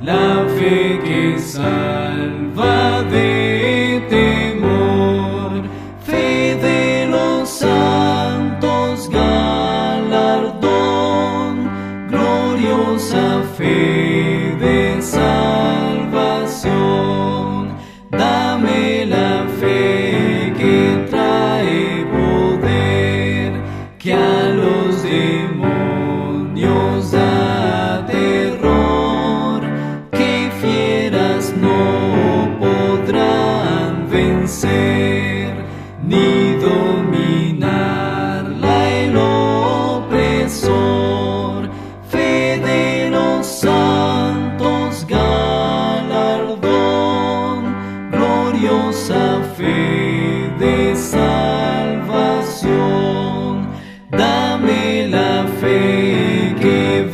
la fe que salva de temor, fe de los santos galardón, gloriosa fe de salvación. Dame la fe que trae poder, que a los demonios da terror, que fieras no podrán vencer, ni dominarla el opresor. Fe de los santos galardón, gloriosa fe de salvación. Dame la fe que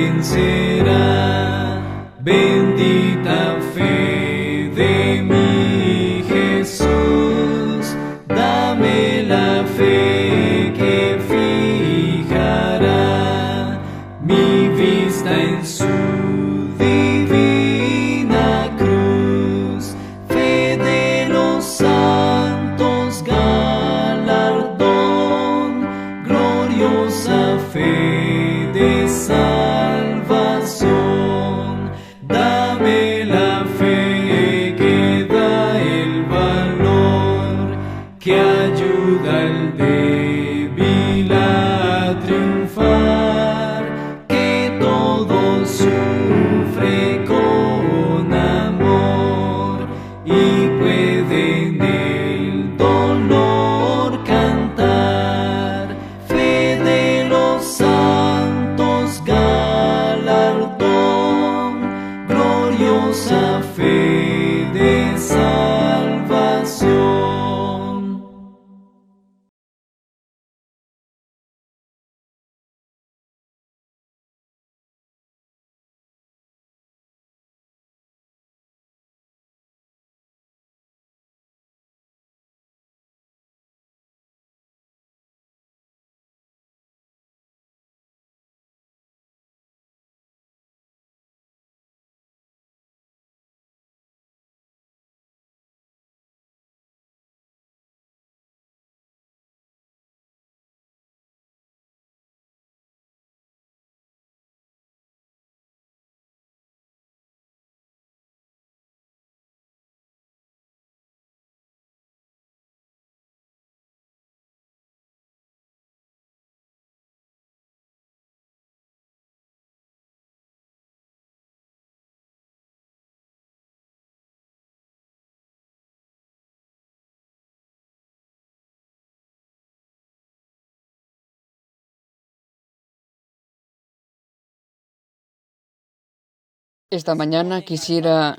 vencerá, bendita fe de mi Jesús. Dame la fe que fijará mi vista en su divina cruz. Fe de los santos galardón, gloriosa fe de salvación. Dame la fe que da el valor, que ayuda al débil a triunfar, que todo sufre con amor y puede en el dolor cantar. Fe de los santos galardón, gloriosa fe de salvación. Esta mañana quisiera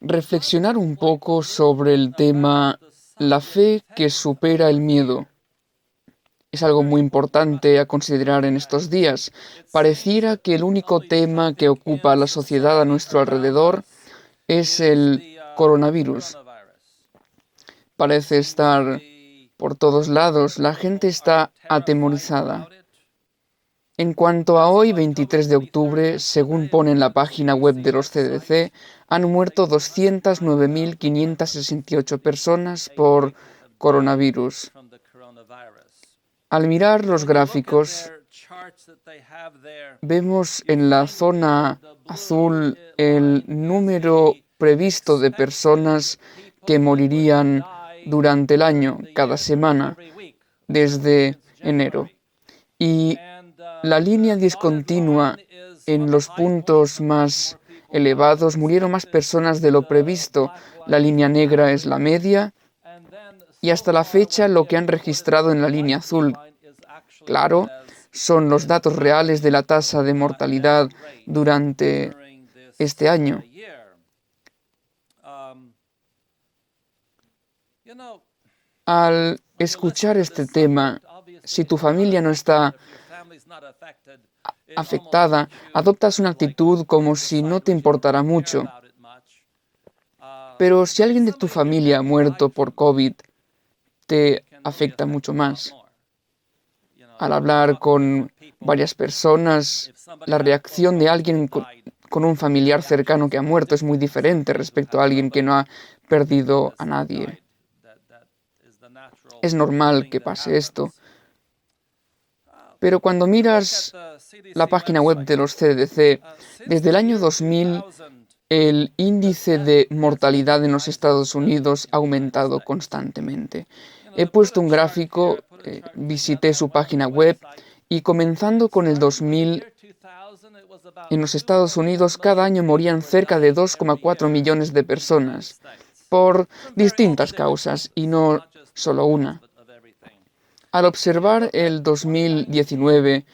reflexionar un poco sobre el tema la fe que supera el miedo. Es algo muy importante a considerar en estos días. Pareciera que el único tema que ocupa a la sociedad a nuestro alrededor es el coronavirus. Parece estar por todos lados. La gente está atemorizada. En cuanto a hoy, 23 de octubre, según pone en la página web de los CDC, han muerto 209.568 personas por coronavirus. Al mirar los gráficos, vemos en la zona azul el número previsto de personas que morirían durante el año, cada semana, desde enero. Y la línea discontinua en los puntos más elevados, murieron más personas de lo previsto. La línea negra es la media y hasta la fecha lo que han registrado en la línea azul, claro, son los datos reales de la tasa de mortalidad durante este año. Al escuchar este tema, si tu familia no está afectada, adoptas una actitud como si no te importara mucho. Pero si alguien de tu familia ha muerto por COVID, te afecta mucho más. Al hablar con varias personas, la reacción de alguien con un familiar cercano que ha muerto es muy diferente respecto a alguien que no ha perdido a nadie. Es normal que pase esto. Pero cuando miras la página web de los CDC, desde el año 2000, el índice de mortalidad en los Estados Unidos ha aumentado constantemente. He puesto un gráfico, visité su página web y comenzando con el 2000, en los Estados Unidos cada año morían cerca de 2,4 millones de personas por distintas causas y no solo una. Al observar el 2019,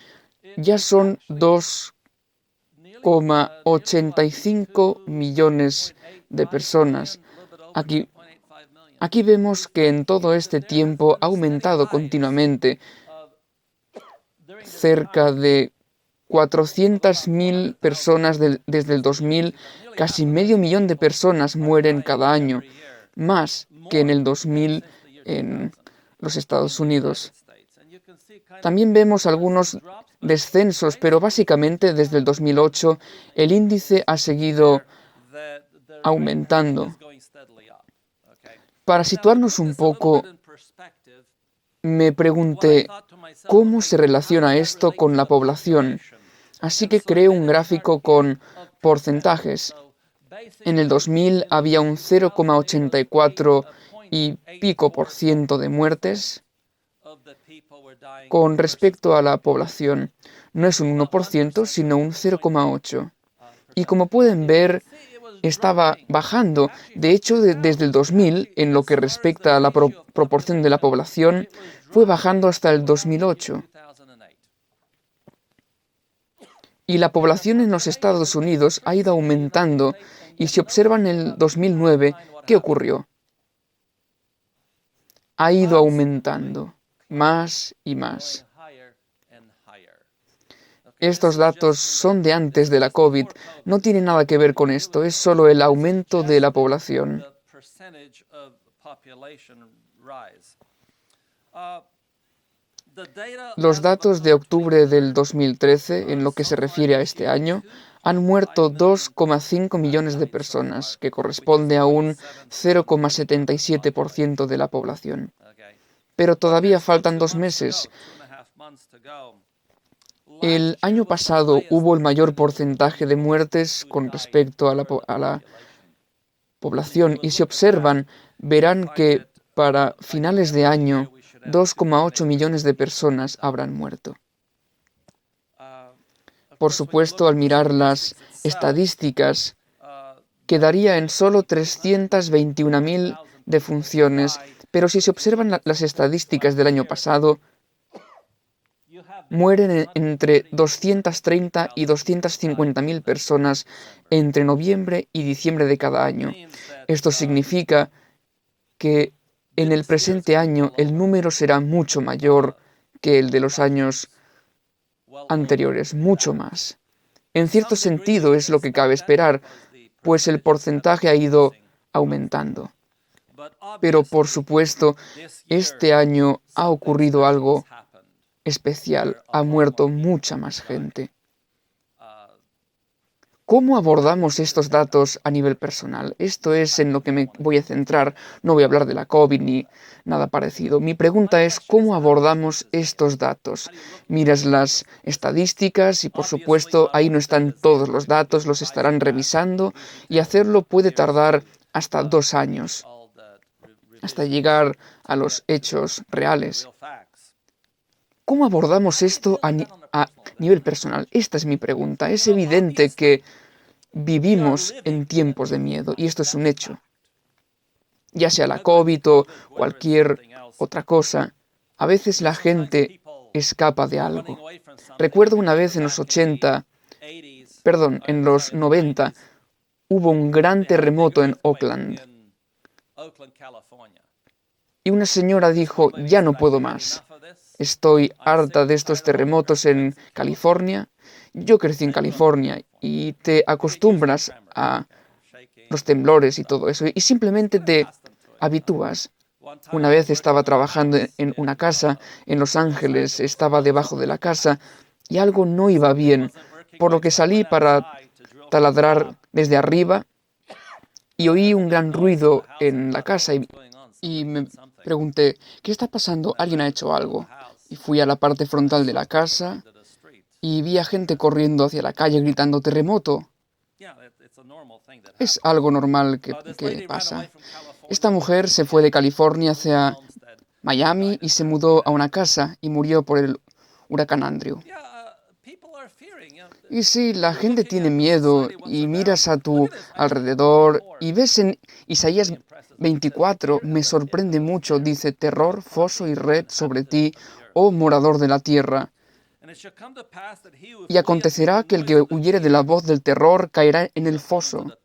ya son 2,85 millones de personas. Aquí vemos que en todo este tiempo ha aumentado continuamente. Cerca de 400.000 personas desde el 2000, casi medio millón de personas mueren cada año, más que en el 2000 en los Estados Unidos. También vemos algunos descensos, pero básicamente desde el 2008 el índice ha seguido aumentando. Para situarnos un poco, me pregunté cómo se relaciona esto con la población. Así que creé un gráfico con porcentajes. En el 2000 había un 0,84 y pico por ciento de muertes con respecto a la población. No es un 1%, sino un 0,8. Y como pueden ver, estaba bajando. De hecho, desde el 2000, en lo que respecta a la proporción de la población, fue bajando hasta el 2008. Y la población en los Estados Unidos ha ido aumentando. Y si observan el 2009, ¿qué ocurrió? Ha ido aumentando más y más. Estos datos son de antes de la COVID, no tiene nada que ver con esto, es solo el aumento de la población. Los datos de octubre del 2013, en lo que se refiere a este año, han muerto 2,5 millones de personas, que corresponde a un 0,77% de la población. Pero todavía faltan 2 meses. El año pasado hubo el mayor porcentaje de muertes con respecto a la población y si observan, verán que para finales de año 2,8 millones de personas habrán muerto. Por supuesto, al mirar las estadísticas, quedaría en solo 321.000 defunciones, pero si se observan las estadísticas del año pasado, mueren entre 230 y 250.000 personas entre noviembre y diciembre de cada año. Esto significa que en el presente año el número será mucho mayor que el de los años anteriores, mucho más. En cierto sentido es lo que cabe esperar, pues el porcentaje ha ido aumentando. Pero por supuesto, este año ha ocurrido algo especial, ha muerto mucha más gente. ¿Cómo abordamos estos datos a nivel personal? Esto es en lo que me voy a centrar. No voy a hablar de la COVID ni nada parecido. Mi pregunta es, ¿cómo abordamos estos datos? Miras las estadísticas y, por supuesto, ahí no están todos los datos, los estarán revisando y hacerlo puede tardar hasta 2 años, hasta llegar a los hechos reales. ¿Cómo abordamos esto a nivel personal? Esta es mi pregunta. Es evidente que vivimos en tiempos de miedo y esto es un hecho. Ya sea la COVID o cualquier otra cosa, a veces la gente escapa de algo. Recuerdo una vez en los 90, hubo un gran terremoto en Oakland. Y una señora dijo, ya no puedo más. Estoy harta de estos terremotos en California. Yo crecí en California y te acostumbras a los temblores y todo eso y simplemente te habitúas. Una vez estaba trabajando en una casa en Los Ángeles, estaba debajo de la casa y algo no iba bien, por lo que salí para taladrar desde arriba y oí un gran ruido en la casa y me pregunté, ¿qué está pasando? ¿Alguien ha hecho algo? Y fui a la parte frontal de la casa y vi a gente corriendo hacia la calle gritando terremoto. Es algo normal que pasa. Esta mujer se fue de California hacia Miami y se mudó a una casa y murió por el huracán Andrew. Y sí, la gente tiene miedo y miras a tu alrededor y ves en Isaías 24, me sorprende mucho, dice, terror, foso y red sobre ti, oh morador de la tierra. Y acontecerá que el que huyere de la voz del terror caerá en el foso.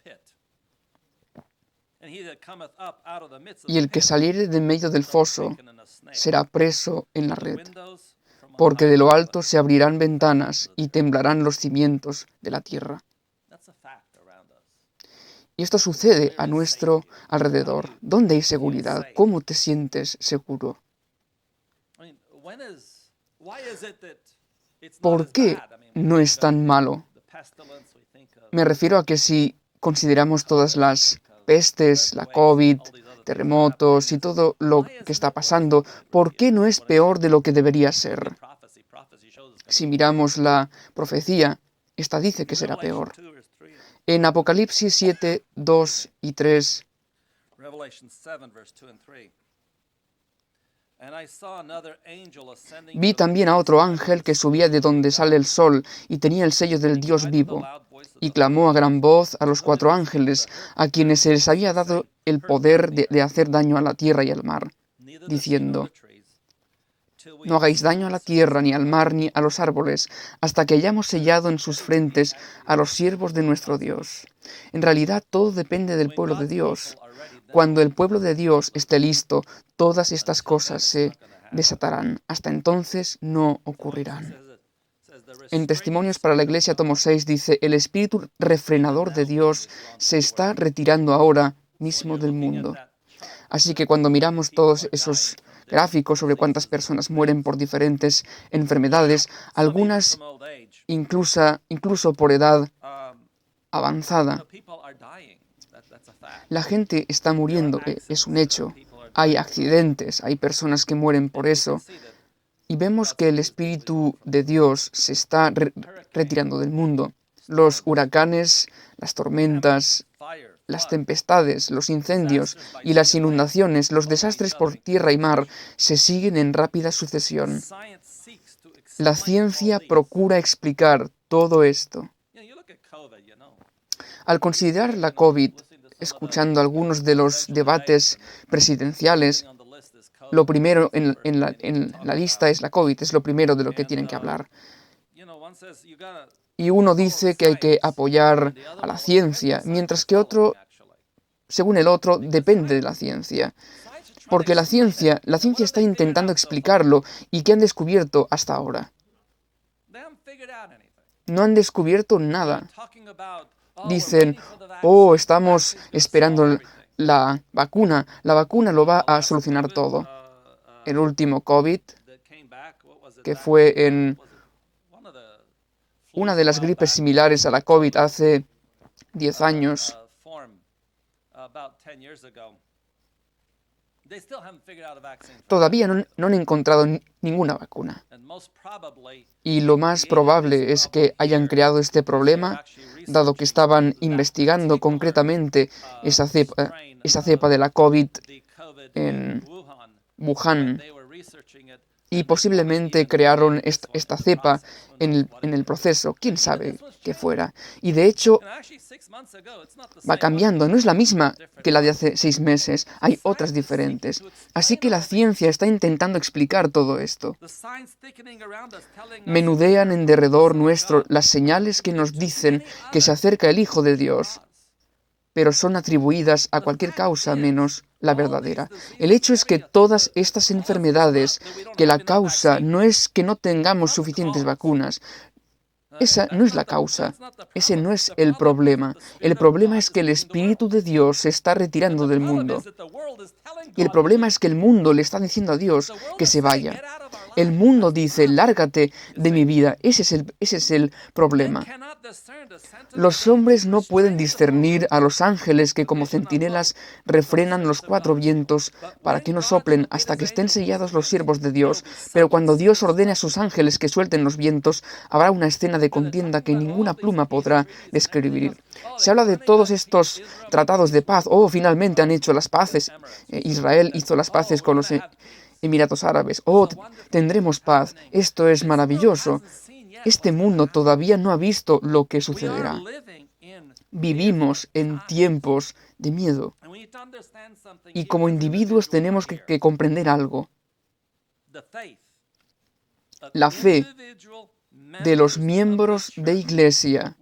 Y el que saliere de medio del foso será preso en la red. Porque de lo alto se abrirán ventanas y temblarán los cimientos de la tierra. Y esto sucede a nuestro alrededor. ¿Dónde hay seguridad? ¿Cómo te sientes seguro? ¿Por qué no es tan malo? Me refiero a que si consideramos todas las pestes, la COVID, terremotos y todo lo que está pasando, ¿por qué no es peor de lo que debería ser? Si miramos la profecía, esta dice que será peor. En Apocalipsis 7, 2 y 3, vi también a otro ángel que subía de donde sale el sol y tenía el sello del Dios vivo, y clamó a gran voz a los 4 ángeles, a quienes se les había dado el poder de hacer daño a la tierra y al mar, diciendo, no hagáis daño a la tierra, ni al mar, ni a los árboles, hasta que hayamos sellado en sus frentes a los siervos de nuestro Dios. En realidad, todo depende del pueblo de Dios. Cuando el pueblo de Dios esté listo, todas estas cosas se desatarán. Hasta entonces no ocurrirán. En Testimonios para la Iglesia, tomo 6, dice, el espíritu refrenador de Dios se está retirando ahora mismo del mundo. Así que cuando miramos todos esos gráficos sobre cuántas personas mueren por diferentes enfermedades, algunas incluso por edad avanzada. La gente está muriendo, es un hecho. Hay accidentes, hay personas que mueren por eso. Y vemos que el Espíritu de Dios se está retirando del mundo. Los huracanes, las tormentas, las tempestades, los incendios y las inundaciones, los desastres por tierra y mar, se siguen en rápida sucesión. La ciencia procura explicar todo esto. Al considerar la COVID, escuchando algunos de los debates presidenciales, lo primero en la lista es la COVID, es lo primero de lo que tienen que hablar. Y uno dice que hay que apoyar a la ciencia, mientras que otro, según el otro, depende de la ciencia. Porque la ciencia está intentando explicarlo. ¿Y qué han descubierto hasta ahora? No han descubierto nada. Dicen, oh, estamos esperando la vacuna. La vacuna lo va a solucionar todo. El último COVID, que fue en una de las gripes similares a la COVID hace 10 años, todavía no han encontrado ninguna vacuna. Y lo más probable es que hayan creado este problema, dado que estaban investigando concretamente esa cepa de la COVID en Wuhan. Y posiblemente crearon esta cepa en el proceso. ¿Quién sabe qué fuera? Y de hecho, va cambiando. No es la misma que la de hace 6 meses. Hay otras diferentes. Así que la ciencia está intentando explicar todo esto. Menudean en derredor nuestro las señales que nos dicen que se acerca el Hijo de Dios, pero son atribuidas a cualquier causa menos la verdadera. El hecho es que todas estas enfermedades, que la causa no es que no tengamos suficientes vacunas, esa no es la causa, ese no es el problema. El problema es que el Espíritu de Dios se está retirando del mundo. Y el problema es que el mundo le está diciendo a Dios que se vaya. El mundo dice, lárgate de mi vida. Ese es el problema. Los hombres no pueden discernir a los ángeles que como centinelas refrenan los cuatro vientos para que no soplen hasta que estén sellados los siervos de Dios. Pero cuando Dios ordene a sus ángeles que suelten los vientos, habrá una escena de contienda que ninguna pluma podrá describir. Se habla de todos estos tratados de paz. Oh, finalmente han hecho las paces. Israel hizo las paces con los Emiratos Árabes. Oh, tendremos paz. Esto es maravilloso. Este mundo todavía no ha visto lo que sucederá. Vivimos en tiempos de miedo. Y como individuos tenemos que comprender algo. La fe de los miembros de iglesia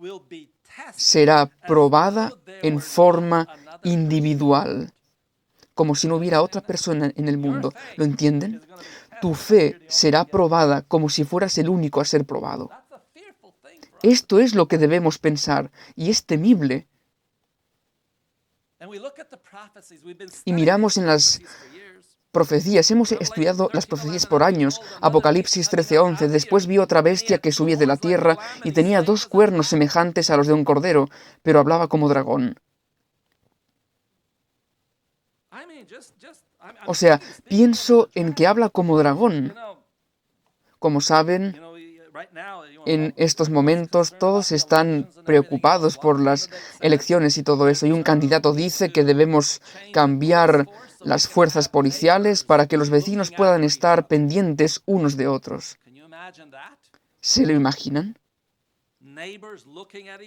será probada en forma individual, como si no hubiera otra persona en el mundo. ¿Lo entienden? Tu fe será probada como si fueras el único a ser probado. Esto es lo que debemos pensar, y es temible. Y miramos en las profecías. Hemos estudiado las profecías por años. Apocalipsis 13:11. Después vi otra bestia que subía de la tierra y tenía 2 cuernos semejantes a los de un cordero, pero hablaba como dragón. O sea, pienso en que habla como dragón. Como saben, en estos momentos todos están preocupados por las elecciones y todo eso, y un candidato dice que debemos cambiar las fuerzas policiales para que los vecinos puedan estar pendientes unos de otros. ¿Se lo imaginan?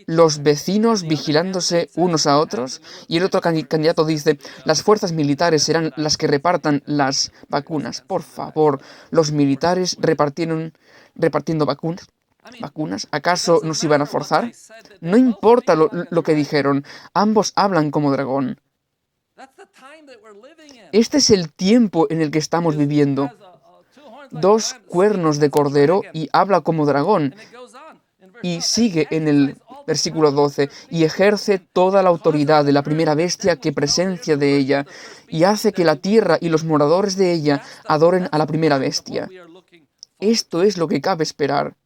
Los vecinos vigilándose unos a otros, y el otro candidato dice, las fuerzas militares serán las que repartan las vacunas. Por favor, los militares repartiendo vacunas. ¿Acaso nos iban a forzar? No importa lo que dijeron, ambos hablan como dragón. Este es el tiempo en el que estamos viviendo. 2 cuernos de cordero y habla como dragón. Y sigue en el versículo 12, y ejerce toda la autoridad de la primera bestia que presencia de ella, y hace que la tierra y los moradores de ella adoren a la primera bestia. Esto es lo que cabe esperar.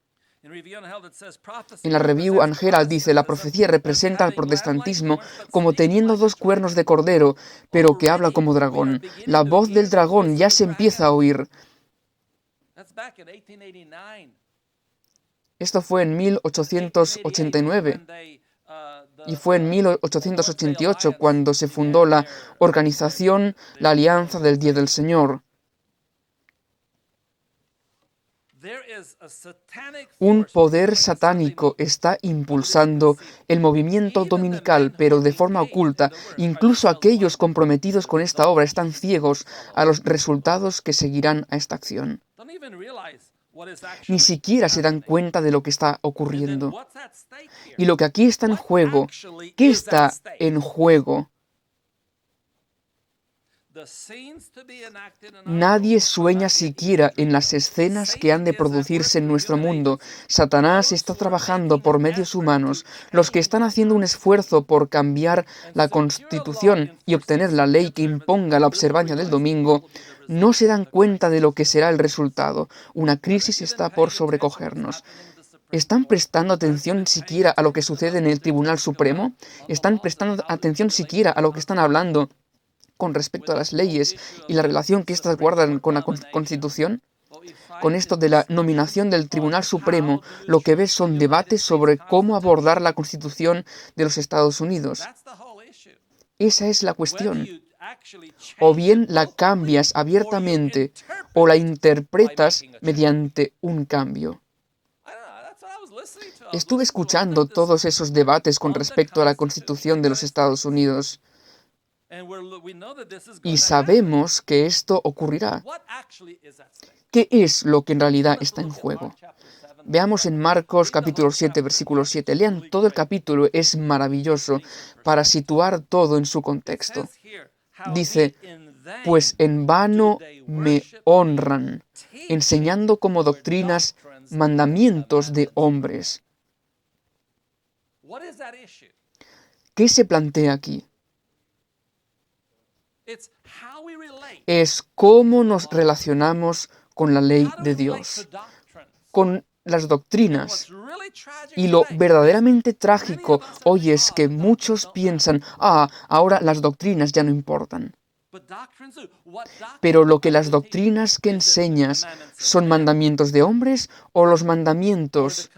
En la Review and Herald dice, la profecía representa al protestantismo como teniendo 2 cuernos de cordero, pero que habla como dragón. La voz del dragón ya se empieza a oír. Esto fue en 1889 y fue en 1888 cuando se fundó la organización, la Alianza del Día del Señor. Un poder satánico está impulsando el movimiento dominical, pero de forma oculta. Incluso aquellos comprometidos con esta obra están ciegos a los resultados que seguirán a esta acción. Ni siquiera se dan cuenta de lo que está ocurriendo. Y lo que aquí está en juego, ¿qué está en juego? Nadie sueña siquiera en las escenas que han de producirse en nuestro mundo. Satanás está trabajando por medios humanos. Los que están haciendo un esfuerzo por cambiar la Constitución y obtener la ley que imponga la observancia del domingo, no se dan cuenta de lo que será el resultado. Una crisis está por sobrecogernos. ¿Están prestando atención siquiera a lo que sucede en el Tribunal Supremo? ¿Están prestando atención siquiera a lo que están hablando con respecto a las leyes y la relación que éstas guardan con la Constitución? Con esto de la nominación del Tribunal Supremo, lo que ves son debates sobre cómo abordar la Constitución de los Estados Unidos. Esa es la cuestión. O bien la cambias abiertamente o la interpretas mediante un cambio. Estuve escuchando todos esos debates con respecto a la Constitución de los Estados Unidos y sabemos que esto ocurrirá. ¿Qué es lo que en realidad está en juego? Veamos en Marcos capítulo 7, versículo 7. Lean todo el capítulo, es maravilloso para situar todo en su contexto. Dice, pues en vano me honran, enseñando como doctrinas mandamientos de hombres. ¿Qué se plantea aquí? Es cómo nos relacionamos con la ley de Dios, con las doctrinas. Y lo verdaderamente trágico hoy es que muchos piensan, ahora las doctrinas ya no importan. Pero lo que las doctrinas que enseñas, ¿son mandamientos de hombres o los mandamientos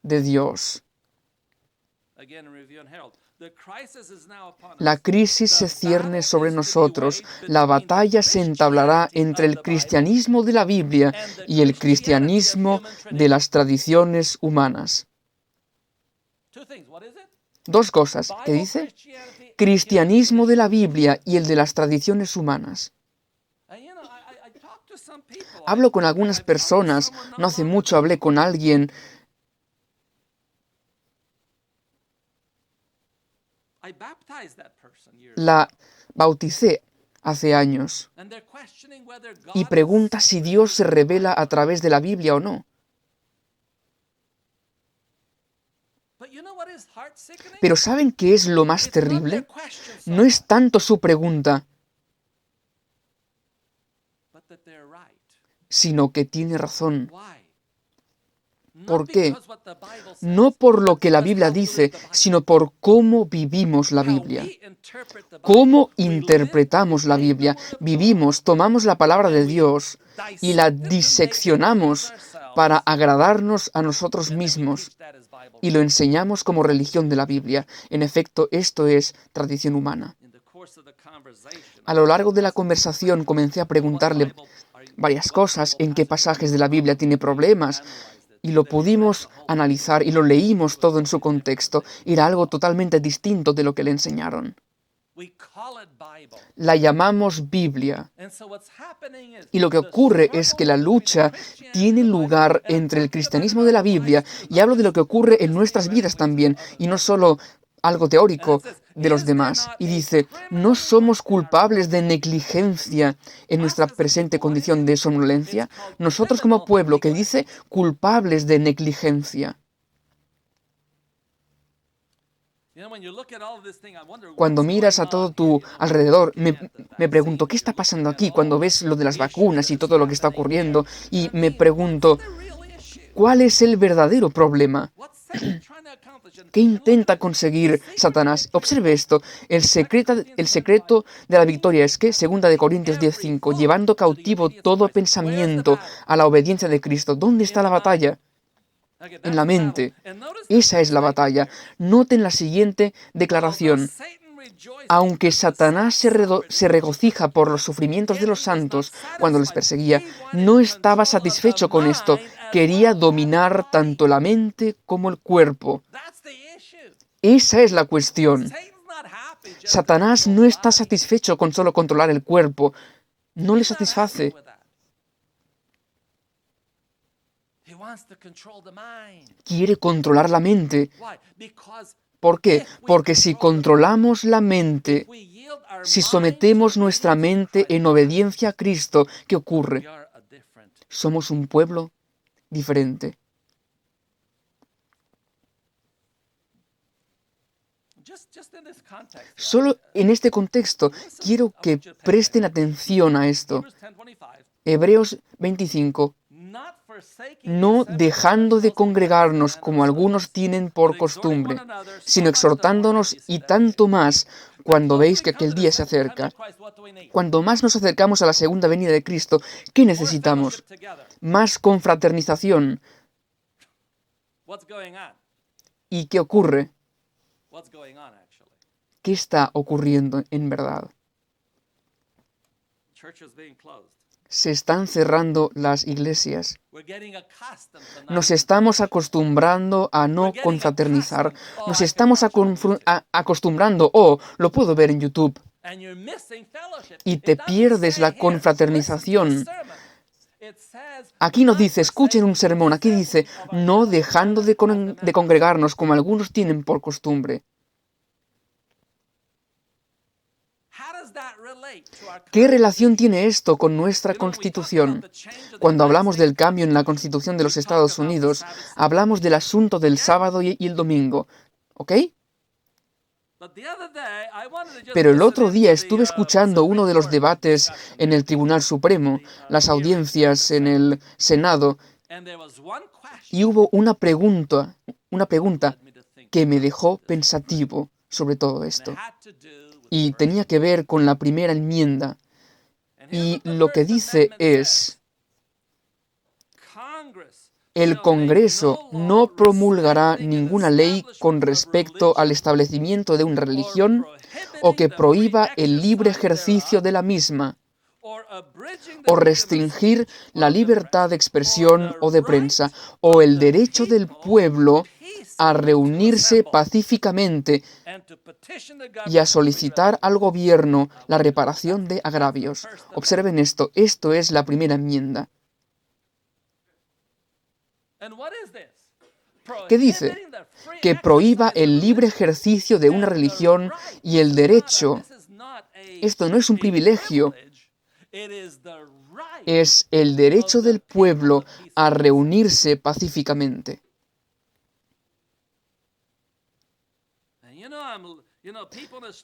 de Dios? La crisis se cierne sobre nosotros. La batalla se entablará entre el cristianismo de la Biblia y el cristianismo de las tradiciones humanas. Dos cosas. ¿Qué dice? Cristianismo de la Biblia y el de las tradiciones humanas. Hablo con algunas personas. No hace mucho hablé con alguien. La bauticé hace años y pregunta si Dios se revela a través de la Biblia o no. Pero ¿saben qué es lo más terrible? No es tanto su pregunta, sino que tiene razón. ¿Por qué? No por lo que la Biblia dice, sino por cómo vivimos la Biblia. ¿Cómo interpretamos la Biblia? Vivimos, tomamos la palabra de Dios y la diseccionamos para agradarnos a nosotros mismos y lo enseñamos como religión de la Biblia. En efecto, esto es tradición humana. A lo largo de la conversación comencé a preguntarle varias cosas, en qué pasajes de la Biblia tiene problemas, y lo pudimos analizar y lo leímos todo en su contexto. Era algo totalmente distinto de lo que le enseñaron. La llamamos Biblia. Y lo que ocurre es que la lucha tiene lugar entre el cristianismo de la Biblia, y hablo de lo que ocurre en nuestras vidas también, y no solo algo teórico de los demás. Y dice, ¿no somos culpables de negligencia en nuestra presente condición de somnolencia? Nosotros como pueblo, que dice, culpables de negligencia. Cuando miras a todo tu alrededor, me pregunto, ¿qué está pasando aquí? Cuando ves lo de las vacunas y todo lo que está ocurriendo, y me pregunto, ¿cuál es el verdadero problema? ¿Qué intenta conseguir Satanás? Observe esto. El secreto de la victoria es que, 2 Corintios 10:5, llevando cautivo todo pensamiento a la obediencia de Cristo. ¿Dónde está la batalla? En la mente. Esa es la batalla. Noten la siguiente declaración. Aunque Satanás se regocija por los sufrimientos de los santos cuando les perseguía, no estaba satisfecho con esto. Quería dominar tanto la mente como el cuerpo. Esa es la cuestión. Satanás no está satisfecho con solo controlar el cuerpo. No le satisface. Quiere controlar la mente. ¿Por qué? Porque si controlamos la mente, si sometemos nuestra mente en obediencia a Cristo, ¿qué ocurre? Somos un pueblo diferente. Solo en este contexto quiero que presten atención a esto. Hebreos 25. No dejando de congregarnos como algunos tienen por costumbre, sino exhortándonos, y tanto más cuando veis que aquel día se acerca. Cuando más nos acercamos a la segunda venida de Cristo, ¿qué necesitamos? Más confraternización. ¿Y qué ocurre? ¿Qué está ocurriendo en verdad? Se están cerrando las iglesias. Nos estamos acostumbrando a no confraternizar. Nos estamos acostumbrando, lo puedo ver en YouTube. Y te pierdes la confraternización. Aquí nos dice, escuchen un sermón, aquí dice, no dejando de congregarnos como algunos tienen por costumbre. ¿Qué relación tiene esto con nuestra Constitución? Cuando hablamos del cambio en la Constitución de los Estados Unidos, hablamos del asunto del sábado y el domingo, ¿ok? Pero el otro día estuve escuchando uno de los debates en el Tribunal Supremo, las audiencias en el Senado, y hubo una pregunta que me dejó pensativo sobre todo esto. Y tenía que ver con la primera enmienda. Y lo que dice es: el Congreso no promulgará ninguna ley con respecto al establecimiento de una religión o que prohíba el libre ejercicio de la misma, o restringir la libertad de expresión o de prensa, o el derecho del pueblo a reunirse pacíficamente y a solicitar al gobierno la reparación de agravios. Observen esto es la primera enmienda. ¿Qué dice? Que prohíba el libre ejercicio de una religión y el derecho. Esto no es un privilegio, es el derecho del pueblo a reunirse pacíficamente.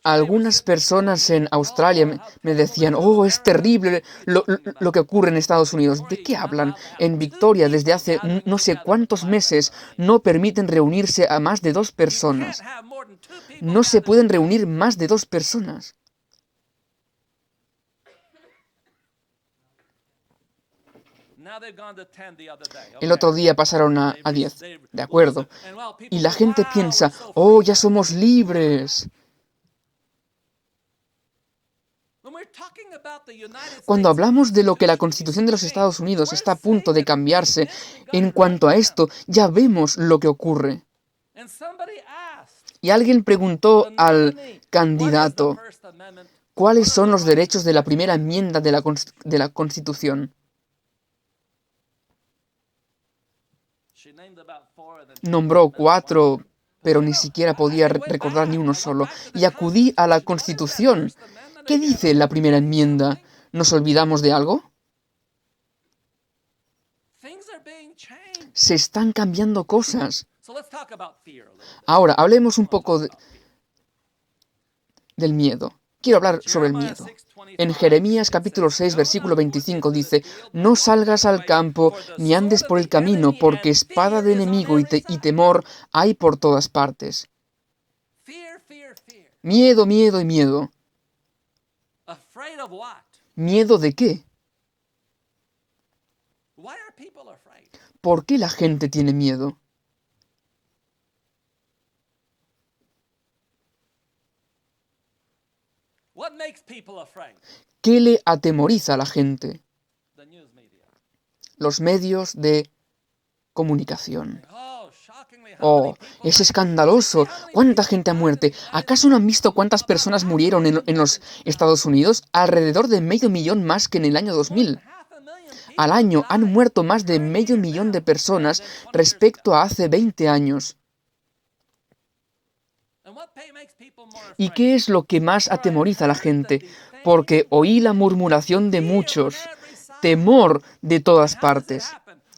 Algunas personas en Australia me decían: oh, es terrible lo que ocurre en Estados Unidos. ¿De qué hablan? En Victoria, desde hace no sé cuántos meses, no permiten reunirse a más de 2 personas. No se pueden reunir más de 2 personas. El otro día pasaron a 10, de acuerdo. Y la gente piensa: oh, ya somos libres. Cuando hablamos de lo que la Constitución de los Estados Unidos está a punto de cambiarse, en cuanto a esto, ya vemos lo que ocurre. Y alguien preguntó al candidato: ¿cuáles son los derechos de la primera enmienda de la Constitución? Nombró 4, pero ni siquiera podía recordar ni uno solo. Y acudí a la Constitución. ¿Qué dice la primera enmienda? ¿Nos olvidamos de algo? Se están cambiando cosas. Ahora, hablemos un poco del miedo. Quiero hablar sobre el miedo. En Jeremías capítulo 6, versículo 25 dice: no salgas al campo ni andes por el camino, porque espada de enemigo y temor hay por todas partes. Miedo, miedo y miedo. ¿Miedo de qué? ¿Por qué la gente tiene miedo? ¿Qué le atemoriza a la gente? Los medios de comunicación. Oh, es escandaloso. ¿Cuánta gente ha muerto? ¿Acaso no han visto cuántas personas murieron en los Estados Unidos? Alrededor de 500.000 más que en el año 2000. Al año han muerto más de 500.000 de personas respecto a hace 20 años. ¿Y qué es lo que más atemoriza a la gente? Porque oí la murmuración de muchos, temor de todas partes.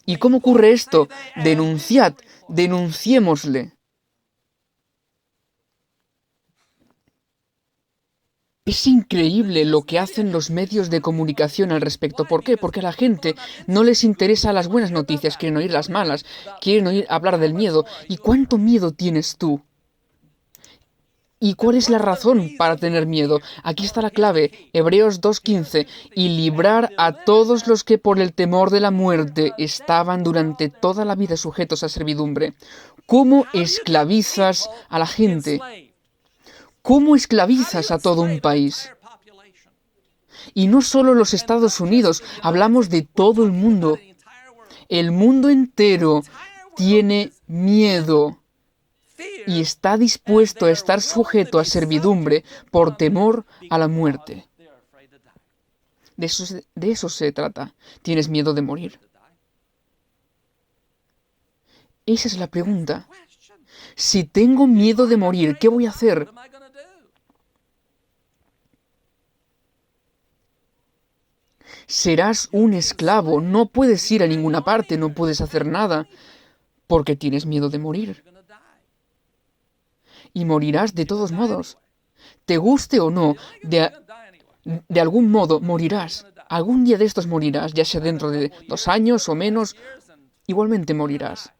¿Y cómo ocurre esto? Denunciad, denunciémosle. Es increíble lo que hacen los medios de comunicación al respecto. ¿Por qué? Porque a la gente no les interesan las buenas noticias, quieren oír las malas, quieren oír hablar del miedo. ¿Y cuánto miedo tienes tú? ¿Y cuál es la razón para tener miedo? Aquí está la clave, Hebreos 2:15, y librar a todos los que por el temor de la muerte estaban durante toda la vida sujetos a servidumbre. ¿Cómo esclavizas a la gente? ¿Cómo esclavizas a todo un país? Y no solo los Estados Unidos, hablamos de todo el mundo. El mundo entero tiene miedo y está dispuesto a estar sujeto a servidumbre por temor a la muerte. De eso se trata. ¿Tienes miedo de morir? Esa es la pregunta. Si tengo miedo de morir, ¿qué voy a hacer? Serás un esclavo, no puedes ir a ninguna parte, no puedes hacer nada, porque tienes miedo de morir. y morirás de todos modos. Te guste o no, de algún modo morirás. Algún día de estos morirás, ya sea dentro de 2 años o menos, igualmente morirás.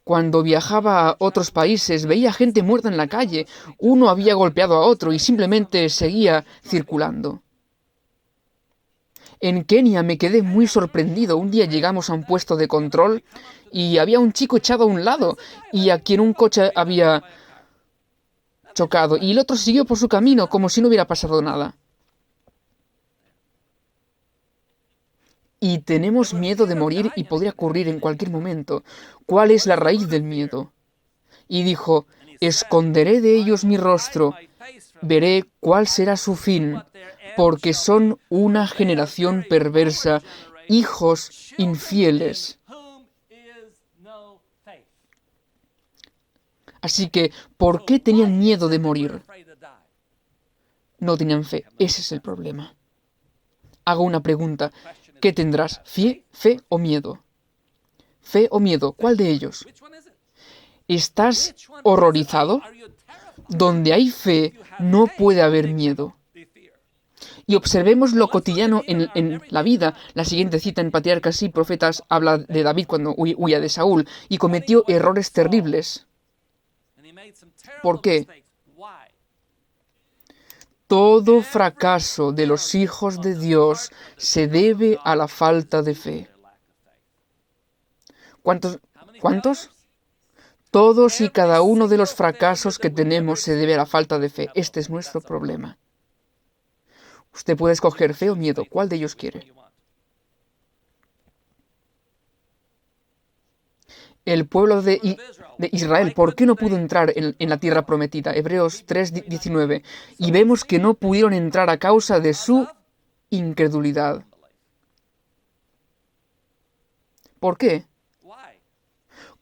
Cuando viajaba a otros países, veía gente muerta en la calle. Uno había golpeado a otro y simplemente seguía circulando. En Kenia me quedé muy sorprendido. Un día llegamos a un puesto de control y había un chico echado a un lado y a quien un coche había chocado. Y el otro siguió por su camino como si no hubiera pasado nada. Y tenemos miedo de morir y podría ocurrir en cualquier momento. ¿Cuál es la raíz del miedo? Y dijo, esconderé de ellos mi rostro, veré cuál será su fin, porque son una generación perversa, hijos infieles. Así que, ¿por qué tenían miedo de morir? No tenían fe. Ese es el problema. Hago una pregunta. ¿Qué tendrás? ¿Fe o miedo? ¿Fe o miedo? ¿Cuál de ellos? ¿Estás horrorizado? Donde hay fe, no puede haber miedo. Y observemos lo cotidiano en la vida. La siguiente cita en Patriarcas y Profetas habla de David cuando huía de Saúl y cometió errores terribles. ¿Por qué? Todo fracaso de los hijos de Dios se debe a la falta de fe. ¿Cuántos? Todos y cada uno de los fracasos que tenemos se debe a la falta de fe. Este es nuestro problema. Usted puede escoger fe o miedo. ¿Cuál de ellos quiere? El pueblo de Israel, ¿por qué no pudo entrar en la tierra prometida? Hebreos 3:19. Y vemos que no pudieron entrar a causa de su incredulidad. ¿Por qué?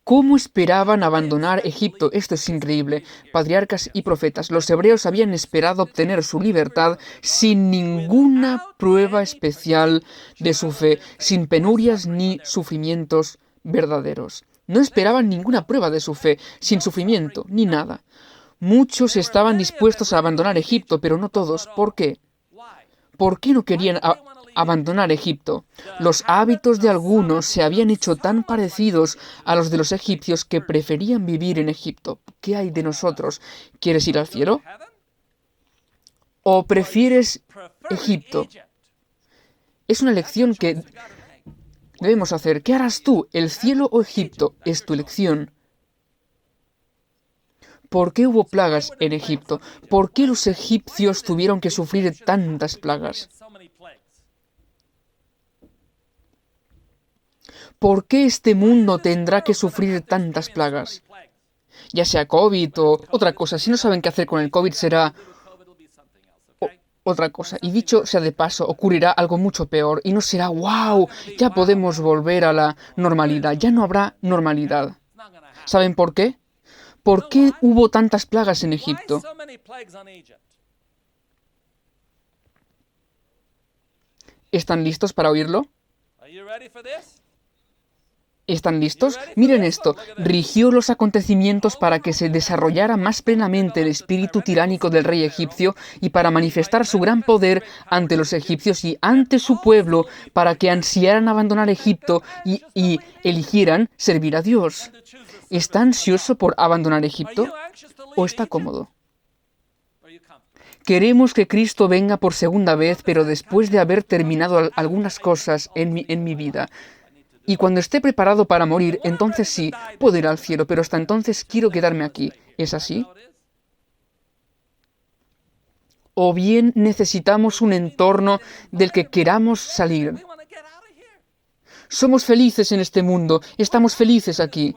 ¿Cómo esperaban abandonar Egipto? Esto es increíble. Patriarcas y Profetas. Los hebreos habían esperado obtener su libertad sin ninguna prueba especial de su fe, sin penurias ni sufrimientos verdaderos. No esperaban ninguna prueba de su fe, sin sufrimiento, ni nada. Muchos estaban dispuestos a abandonar Egipto, pero no todos. ¿Por qué? ¿Por qué no querían abandonar Egipto? Los hábitos de algunos se habían hecho tan parecidos a los de los egipcios que preferían vivir en Egipto. ¿Qué hay de nosotros? ¿Quieres ir al cielo? ¿O prefieres Egipto? Es una elección que debemos hacer. ¿Qué harás tú? ¿El cielo o Egipto? Es tu elección. ¿Por qué hubo plagas en Egipto? ¿Por qué los egipcios tuvieron que sufrir tantas plagas? ¿Por qué este mundo tendrá que sufrir tantas plagas? Ya sea COVID o otra cosa. Si no saben qué hacer con el COVID, será otra cosa. Y dicho sea de paso, ocurrirá algo mucho peor. Y no será, wow, ya podemos volver a la normalidad. Ya no habrá normalidad. ¿Saben por qué? ¿Por qué hubo tantas plagas en Egipto? ¿Están listos para oírlo? ¿Están listos? Miren esto. Rigió los acontecimientos para que se desarrollara más plenamente el espíritu tiránico del rey egipcio y para manifestar su gran poder ante los egipcios y ante su pueblo, para que ansiaran abandonar Egipto y eligieran servir a Dios. ¿Está ansioso por abandonar Egipto o está cómodo? Queremos que Cristo venga por segunda vez, pero después de haber terminado algunas cosas en mi vida. Y cuando esté preparado para morir, entonces sí, puedo ir al cielo, pero hasta entonces quiero quedarme aquí. ¿Es así? O bien necesitamos un entorno del que queramos salir. Somos felices en este mundo, estamos felices aquí.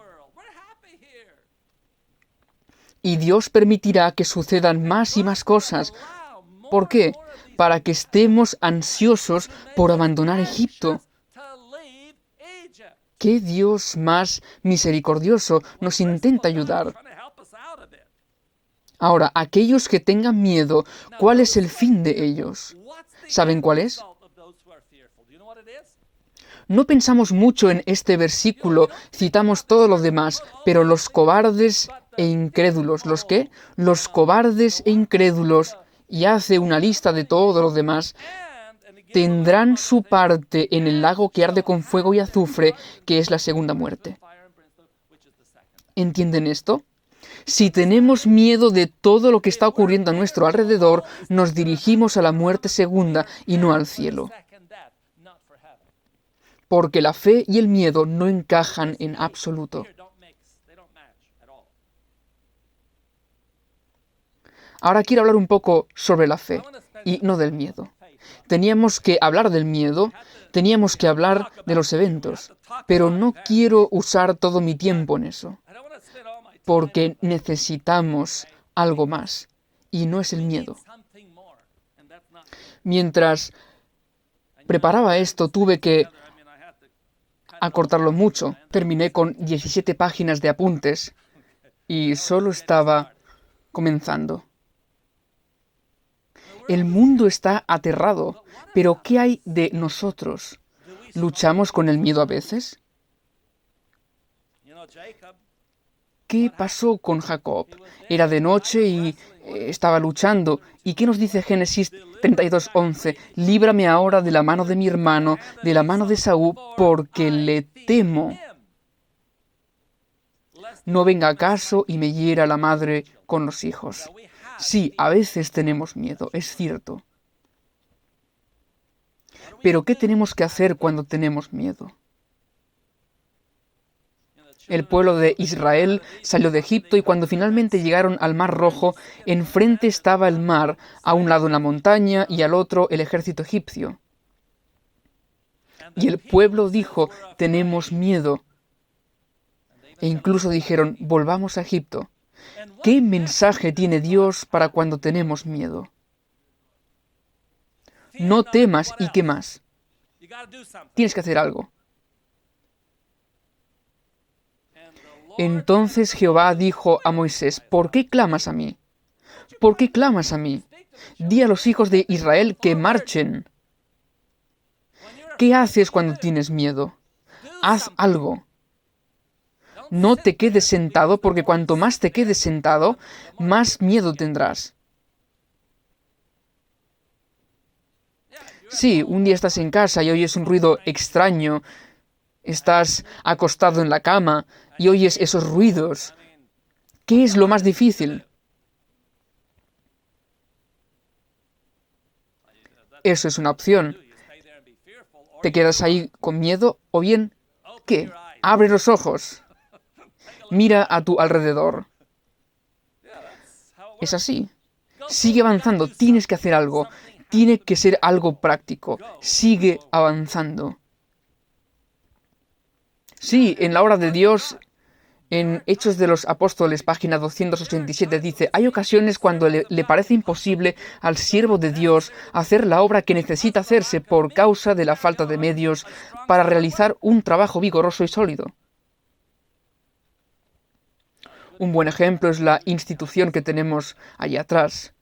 Y Dios permitirá que sucedan más y más cosas. ¿Por qué? Para que estemos ansiosos por abandonar Egipto. ¿Qué Dios más misericordioso nos intenta ayudar? Ahora, aquellos que tengan miedo, ¿cuál es el fin de ellos? ¿Saben cuál es? No pensamos mucho en este versículo, citamos todo lo demás, pero los cobardes e incrédulos. ¿Los qué? Los cobardes e incrédulos. Y hace una lista de todos los demás. Tendrán su parte en el lago que arde con fuego y azufre, que es la segunda muerte. ¿Entienden esto? Si tenemos miedo de todo lo que está ocurriendo a nuestro alrededor, nos dirigimos a la muerte segunda y no al cielo. Porque la fe y el miedo no encajan en absoluto. Ahora quiero hablar un poco sobre la fe y no del miedo. Teníamos que hablar del miedo, teníamos que hablar de los eventos, pero no quiero usar todo mi tiempo en eso, porque necesitamos algo más, y no es el miedo. Mientras preparaba esto, tuve que acortarlo mucho. Terminé con 17 páginas de apuntes y solo estaba comenzando. El mundo está aterrado, pero ¿qué hay de nosotros? ¿Luchamos con el miedo a veces? ¿Qué pasó con Jacob? Era de noche y estaba luchando. ¿Y qué nos dice Génesis 32:11? Líbrame ahora de la mano de mi hermano, de la mano de Saúl, porque le temo. No venga acaso y me hiera la madre con los hijos. Sí, a veces tenemos miedo, es cierto. Pero ¿qué tenemos que hacer cuando tenemos miedo? El pueblo de Israel salió de Egipto y cuando finalmente llegaron al Mar Rojo, enfrente estaba el mar, a un lado una montaña y al otro el ejército egipcio. Y el pueblo dijo, tenemos miedo. E incluso dijeron, volvamos a Egipto. ¿Qué mensaje tiene Dios para cuando tenemos miedo? No temas y qué más. Tienes que hacer algo. Entonces Jehová dijo a Moisés, ¿por qué clamas a mí? ¿Por qué clamas a mí? Di a los hijos de Israel que marchen. ¿Qué haces cuando tienes miedo? Haz algo. No te quedes sentado, porque cuanto más te quedes sentado, más miedo tendrás. Sí, un día estás en casa y oyes un ruido extraño, estás acostado en la cama y oyes esos ruidos. ¿Qué es lo más difícil? Eso es una opción. ¿Te quedas ahí con miedo o bien, qué? Abre los ojos. Mira a tu alrededor. Es así. Sigue avanzando. Tienes que hacer algo. Tiene que ser algo práctico. Sigue avanzando. Sí, en la obra de Dios, en Hechos de los Apóstoles, página 287, dice, hay ocasiones cuando le parece imposible al siervo de Dios hacer la obra que necesita hacerse por causa de la falta de medios para realizar un trabajo vigoroso y sólido. Un buen ejemplo es la institución que tenemos allá atrás.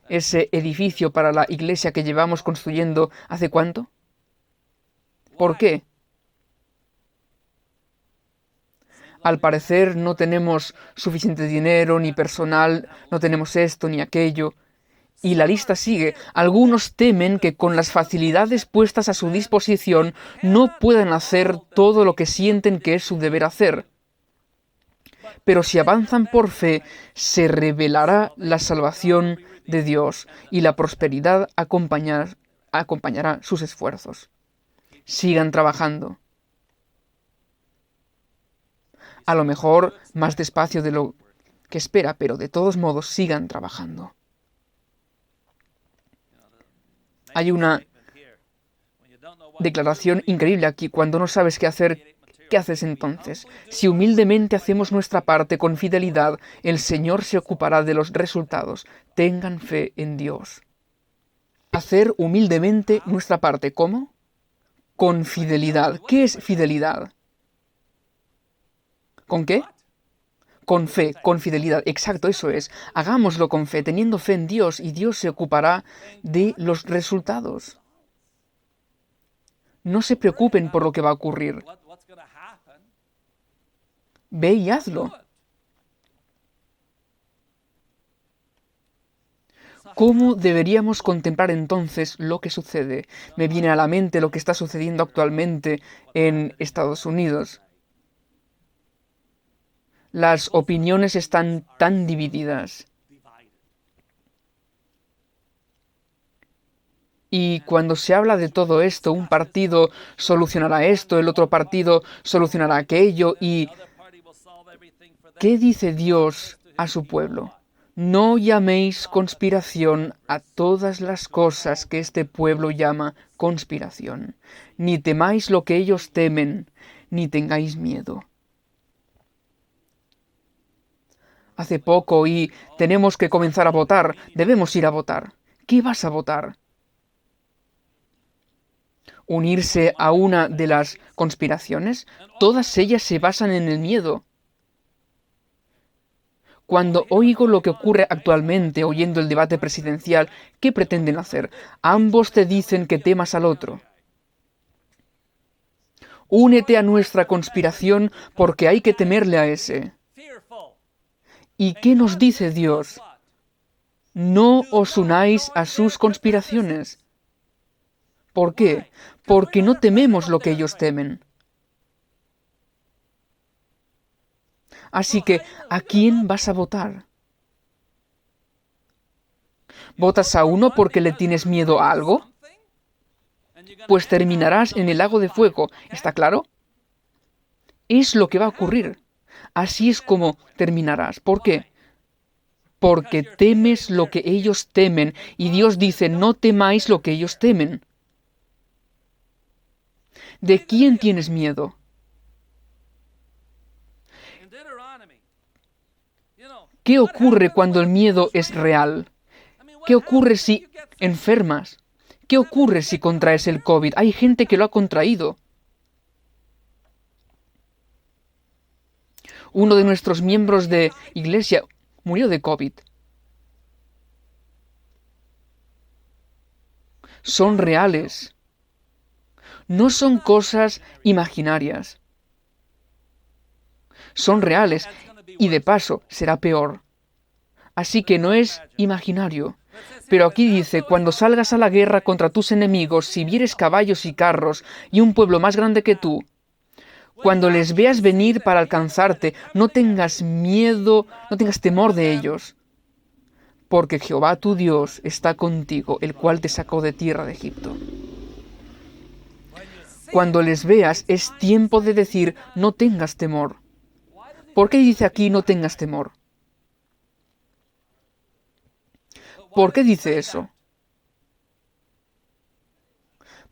Ese edificio para la iglesia que llevamos construyendo ¿hace cuánto? ¿Por qué? Al parecer no tenemos suficiente dinero ni personal, no tenemos esto ni aquello. Y la lista sigue. Algunos temen que con las facilidades puestas a su disposición no puedan hacer todo lo que sienten que es su deber hacer. Pero si avanzan por fe, se revelará la salvación de Dios y la prosperidad acompañará sus esfuerzos. Sigan trabajando. A lo mejor más despacio de lo que espera, pero de todos modos sigan trabajando. Hay una declaración increíble aquí. Cuando no sabes qué hacer, ¿qué haces entonces? Si humildemente hacemos nuestra parte con fidelidad, el Señor se ocupará de los resultados. Tengan fe en Dios. Hacer humildemente nuestra parte. ¿Cómo? Con fidelidad. ¿Qué es fidelidad? ¿Con qué? Con fe, con fidelidad. Exacto, eso es. Hagámoslo con fe, teniendo fe en Dios, y Dios se ocupará de los resultados. No se preocupen por lo que va a ocurrir. Ve y hazlo. ¿Cómo deberíamos contemplar entonces lo que sucede? Me viene a la mente lo que está sucediendo actualmente en Estados Unidos. Las opiniones están tan divididas. Y cuando se habla de todo esto, un partido solucionará esto, el otro partido solucionará aquello. ¿Y qué dice Dios a su pueblo? No llaméis conspiración a todas las cosas que este pueblo llama conspiración, ni temáis lo que ellos temen, ni tengáis miedo. Hace poco y tenemos que comenzar a votar, debemos ir a votar. ¿Qué vas a votar? ¿Unirse a una de las conspiraciones? Todas ellas se basan en el miedo. Cuando oigo lo que ocurre actualmente, oyendo el debate presidencial, ¿qué pretenden hacer? Ambos te dicen que temas al otro. Únete a nuestra conspiración porque hay que temerle a ese. ¿Y qué nos dice Dios? No os unáis a sus conspiraciones. ¿Por qué? Porque no tememos lo que ellos temen. Así que, ¿a quién vas a votar? ¿Votas a uno porque le tienes miedo a algo? Pues terminarás en el lago de fuego, ¿está claro? Es lo que va a ocurrir. Así es como terminarás. ¿Por qué? Porque temes lo que ellos temen, y Dios dice, no temáis lo que ellos temen. ¿De quién tienes miedo? ¿Qué ocurre cuando el miedo es real? ¿Qué ocurre si enfermas? ¿Qué ocurre si contraes el COVID? Hay gente que lo ha contraído. Uno de nuestros miembros de iglesia murió de COVID. Son reales. No son cosas imaginarias. Son reales y de paso será peor. Así que no es imaginario. Pero aquí dice, cuando salgas a la guerra contra tus enemigos, si vieres caballos y carros y un pueblo más grande que tú, cuando les veas venir para alcanzarte, no tengas miedo, no tengas temor de ellos, porque Jehová tu Dios está contigo, el cual te sacó de tierra de Egipto. Cuando les veas, es tiempo de decir, no tengas temor. ¿Por qué dice aquí no tengas temor? ¿Por qué dice eso?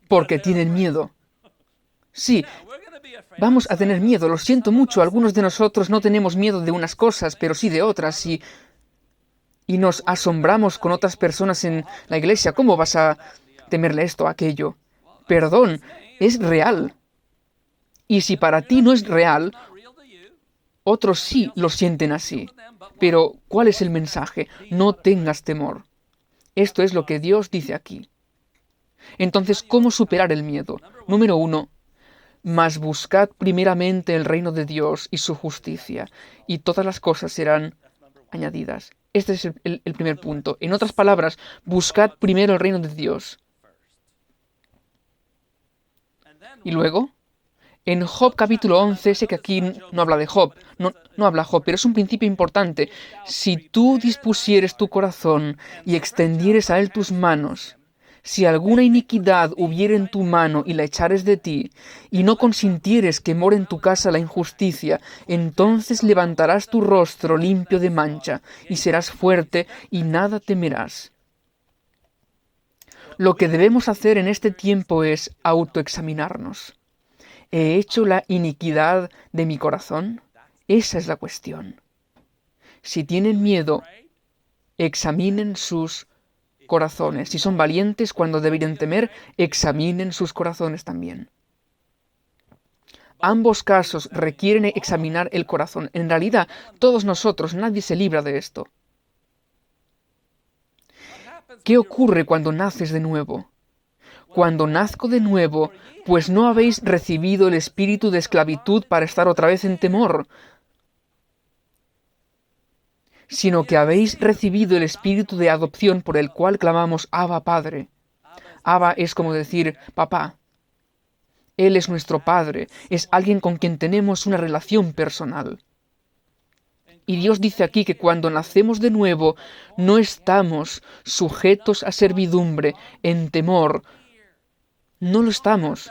Porque tienen miedo. Sí, vamos a tener miedo, lo siento mucho, algunos de nosotros no tenemos miedo de unas cosas, pero sí de otras, y nos asombramos con otras personas en la iglesia. ¿Cómo vas a temerle esto, aquello? Perdón, es real. Y si para ti no es real, otros sí lo sienten así. Pero, ¿cuál es el mensaje? No tengas temor. Esto es lo que Dios dice aquí. Entonces, ¿cómo superar el miedo? Número 1. Mas buscad primeramente el reino de Dios y su justicia, y todas las cosas serán añadidas. Este es el primer punto. En otras palabras, buscad primero el reino de Dios. Y luego, en Job capítulo 11, sé que aquí no habla de Job, no habla Job, pero es un principio importante. Si tú dispusieres tu corazón y extendieres a él tus manos, si alguna iniquidad hubiere en tu mano y la echares de ti, y no consintieres que more en tu casa la injusticia, entonces levantarás tu rostro limpio de mancha, y serás fuerte, y nada temerás. Lo que debemos hacer en este tiempo es autoexaminarnos. ¿He hecho la iniquidad de mi corazón? Esa es la cuestión. Si tienen miedo, examinen sus corazones. Si son valientes cuando deberían temer, examinen sus corazones también. Ambos casos requieren examinar el corazón. En realidad, todos nosotros, nadie se libra de esto. ¿Qué ocurre cuando naces de nuevo? Cuando nazco de nuevo, pues no habéis recibido el espíritu de esclavitud para estar otra vez en temor, sino que habéis recibido el Espíritu de adopción por el cual clamamos Abba Padre. Abba es como decir papá. Él es nuestro Padre, es alguien con quien tenemos una relación personal. Y Dios dice aquí que cuando nacemos de nuevo, no estamos sujetos a servidumbre, en temor. No lo estamos.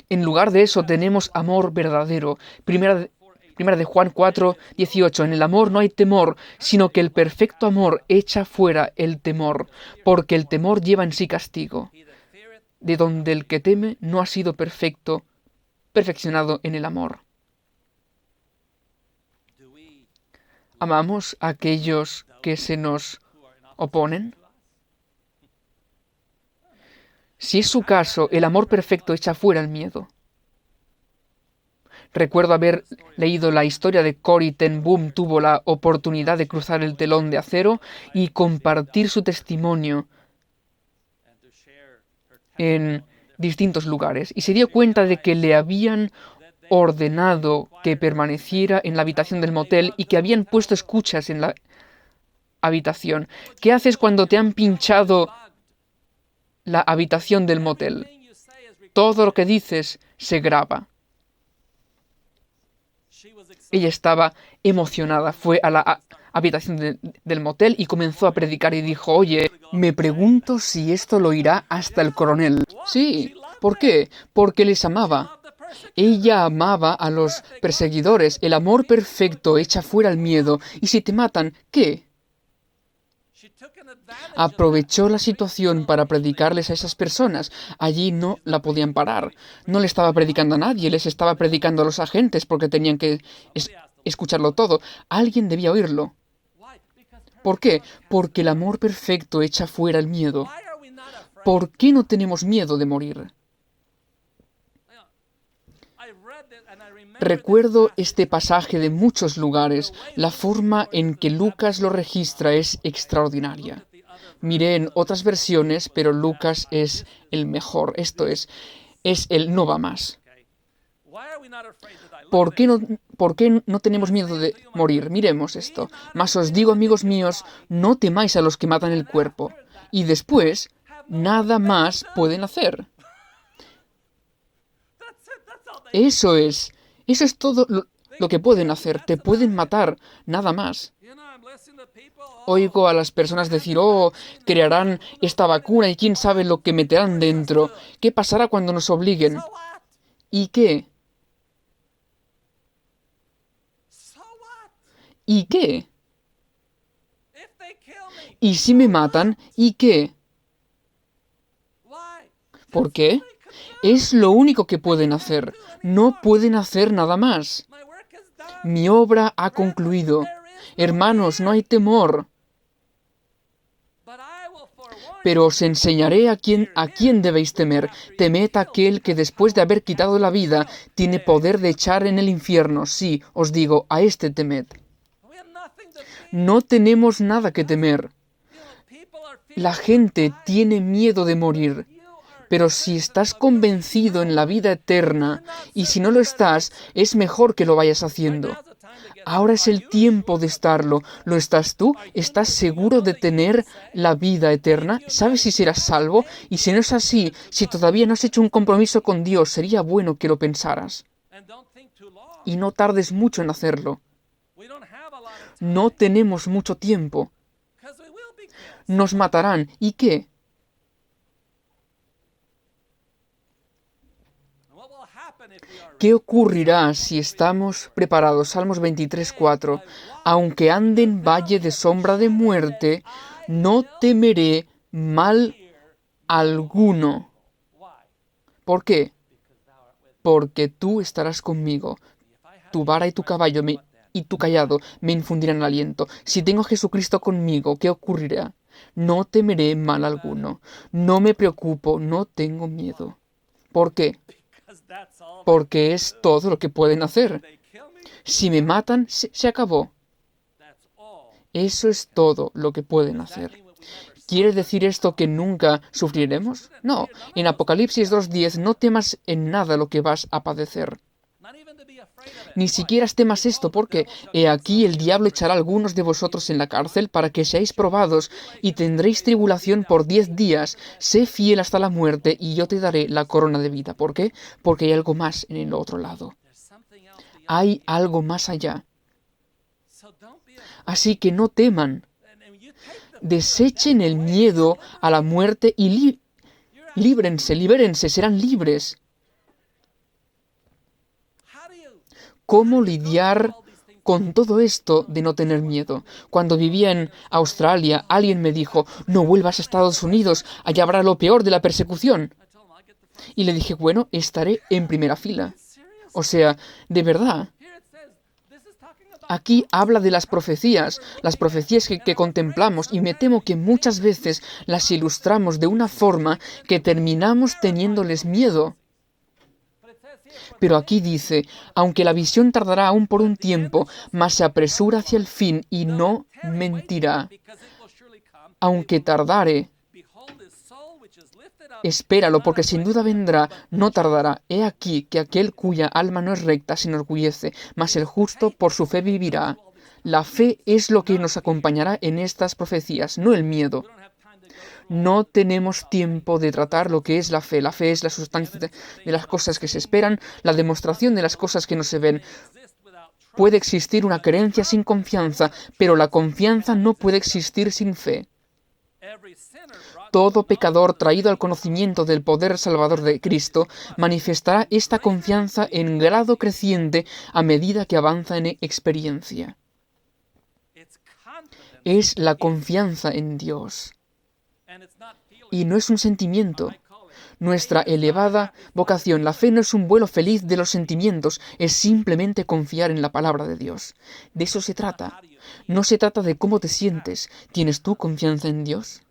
En lugar de eso tenemos amor verdadero. Primera de Juan 4, 18. En el amor no hay temor, sino que el perfecto amor echa fuera el temor, porque el temor lleva en sí castigo, de donde el que teme no ha sido perfeccionado en el amor. ¿Amamos a aquellos que se nos oponen? Si es su caso, el amor perfecto echa fuera el miedo. Recuerdo haber leído la historia de Corrie ten Boom. Tuvo la oportunidad de cruzar el telón de acero y compartir su testimonio en distintos lugares. Y se dio cuenta de que le habían ordenado que permaneciera en la habitación del motel y que habían puesto escuchas en la habitación. ¿Qué haces cuando te han pinchado la habitación del motel? Todo lo que dices se graba. Ella estaba emocionada, fue a la habitación del motel y comenzó a predicar y dijo, oye, me pregunto si esto lo irá hasta el coronel. Sí, ¿por qué? Porque les amaba. Ella amaba a los perseguidores. El amor perfecto echa fuera el miedo. Y si te matan, ¿qué? Aprovechó la situación para predicarles a esas personas. Allí no la podían parar. No le estaba predicando a nadie, les estaba predicando a los agentes porque tenían que escucharlo todo. Alguien debía oírlo. ¿Por qué? Porque el amor perfecto echa fuera el miedo. ¿Por qué no tenemos miedo de morir? Recuerdo este pasaje de muchos lugares. La forma en que Lucas lo registra es extraordinaria. Miré en otras versiones, pero Lucas es el mejor. Esto es el no va más. ¿Por qué no tenemos miedo de morir? Miremos esto. Mas os digo, amigos míos, no temáis a los que matan el cuerpo, y después nada más pueden hacer. Eso es todo lo que pueden hacer. Te pueden matar, nada más. Oigo a las personas decir, crearán esta vacuna y quién sabe lo que meterán dentro. ¿Qué pasará cuando nos obliguen? ¿Y qué? ¿Y qué? ¿Y si me matan? ¿Y qué? ¿Por qué? Es lo único que pueden hacer. No pueden hacer nada más. Mi obra ha concluido. Hermanos, no hay temor. Pero os enseñaré a quién debéis temer. Temed a aquel que después de haber quitado la vida tiene poder de echar en el infierno. Sí, os digo, a este temed. No tenemos nada que temer. La gente tiene miedo de morir. Pero si estás convencido en la vida eterna, y si no lo estás, es mejor que lo vayas haciendo. Ahora es el tiempo de estarlo. ¿Lo estás tú? ¿Estás seguro de tener la vida eterna? ¿Sabes si serás salvo? Y si no es así, si todavía no has hecho un compromiso con Dios, sería bueno que lo pensaras. Y no tardes mucho en hacerlo. No tenemos mucho tiempo. Nos matarán. ¿Y qué? ¿Qué ocurrirá si estamos preparados? Salmos 23:4. Aunque ande en valle de sombra de muerte, no temeré mal alguno. ¿Por qué? Porque tú estarás conmigo. Tu vara y tu caballo y tu cayado me infundirán aliento. Si tengo a Jesucristo conmigo, ¿qué ocurrirá? No temeré mal alguno. No me preocupo, no tengo miedo. ¿Por qué? Porque es todo lo que pueden hacer. Si me matan, se acabó. Eso es todo lo que pueden hacer. ¿Quiere decir esto que nunca sufriremos? No. En Apocalipsis 2:10, no temas en nada lo que vas a padecer. Ni siquiera temas esto, porque he aquí el diablo echará a algunos de vosotros en la cárcel para que seáis probados, y tendréis tribulación por 10 días. Sé fiel hasta la muerte, y yo te daré la corona de vida. ¿Por qué? Porque hay algo más en el otro lado. Hay algo más allá. Así que no teman. Desechen el miedo a la muerte y libérense, serán libres. ¿Cómo lidiar con todo esto de no tener miedo? Cuando vivía en Australia, alguien me dijo, no vuelvas a Estados Unidos, allá habrá lo peor de la persecución. Y le dije, bueno, estaré en primera fila. O sea, de verdad. Aquí habla de las profecías que contemplamos, y me temo que muchas veces las ilustramos de una forma que terminamos teniéndoles miedo. Pero aquí dice, aunque la visión tardará aún por un tiempo, mas se apresura hacia el fin y no mentirá. Aunque tardare, espéralo, porque sin duda vendrá, no tardará. He aquí que aquel cuya alma no es recta se enorgullece, mas el justo por su fe vivirá. La fe es lo que nos acompañará en estas profecías, no el miedo. No tenemos tiempo de tratar lo que es la fe. La fe es la sustancia de las cosas que se esperan, la demostración de las cosas que no se ven. Puede existir una creencia sin confianza, pero la confianza no puede existir sin fe. Todo pecador traído al conocimiento del poder salvador de Cristo manifestará esta confianza en grado creciente a medida que avanza en experiencia. Es la confianza en Dios. Y no es un sentimiento. Nuestra elevada vocación, la fe no es un vuelo feliz de los sentimientos, es simplemente confiar en la palabra de Dios. De eso se trata. No se trata de cómo te sientes. ¿Tienes tú confianza en Dios?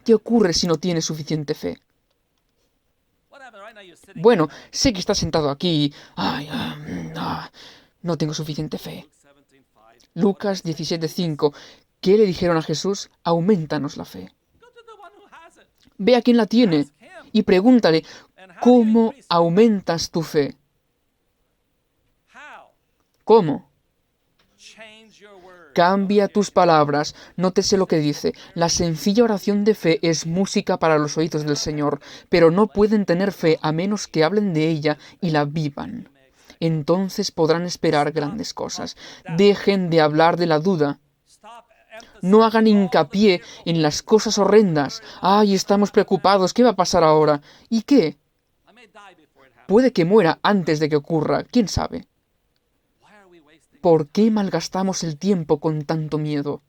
¿Qué ocurre si no tienes suficiente fe? Bueno, sé que estás sentado aquí. No tengo suficiente fe. Lucas 17:5. ¿Qué le dijeron a Jesús? Aumentanos la fe. Ve a quien la tiene y pregúntale, ¿cómo aumentas tu fe? ¿Cómo? Cambia tus palabras, nótese lo que dice. La sencilla oración de fe es música para los oídos del Señor, pero no pueden tener fe a menos que hablen de ella y la vivan. Entonces podrán esperar grandes cosas. Dejen de hablar de la duda. No hagan hincapié en las cosas horrendas. ¡Ay, estamos preocupados! ¿Qué va a pasar ahora? ¿Y qué? Puede que muera antes de que ocurra. ¿Quién sabe? ¿Por qué malgastamos el tiempo con tanto miedo?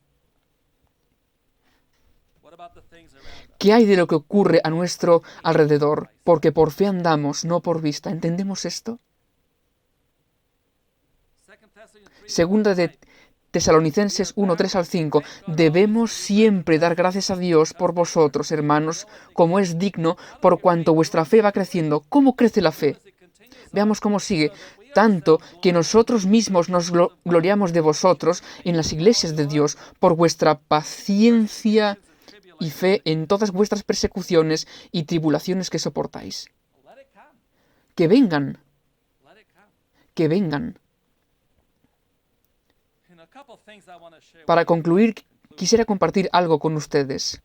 ¿Qué hay de lo que ocurre a nuestro alrededor? Porque por fe andamos, no por vista. ¿Entendemos esto? Segunda de Tesalonicenses 1:3-5. Debemos siempre dar gracias a Dios por vosotros, hermanos, como es digno, por cuanto vuestra fe va creciendo. ¿Cómo crece la fe? Veamos cómo sigue. Tanto que nosotros mismos nos gloriamos de vosotros en las iglesias de Dios por vuestra paciencia y fe en todas vuestras persecuciones y tribulaciones que soportáis. Que vengan. Que vengan. Para concluir, quisiera compartir algo con ustedes.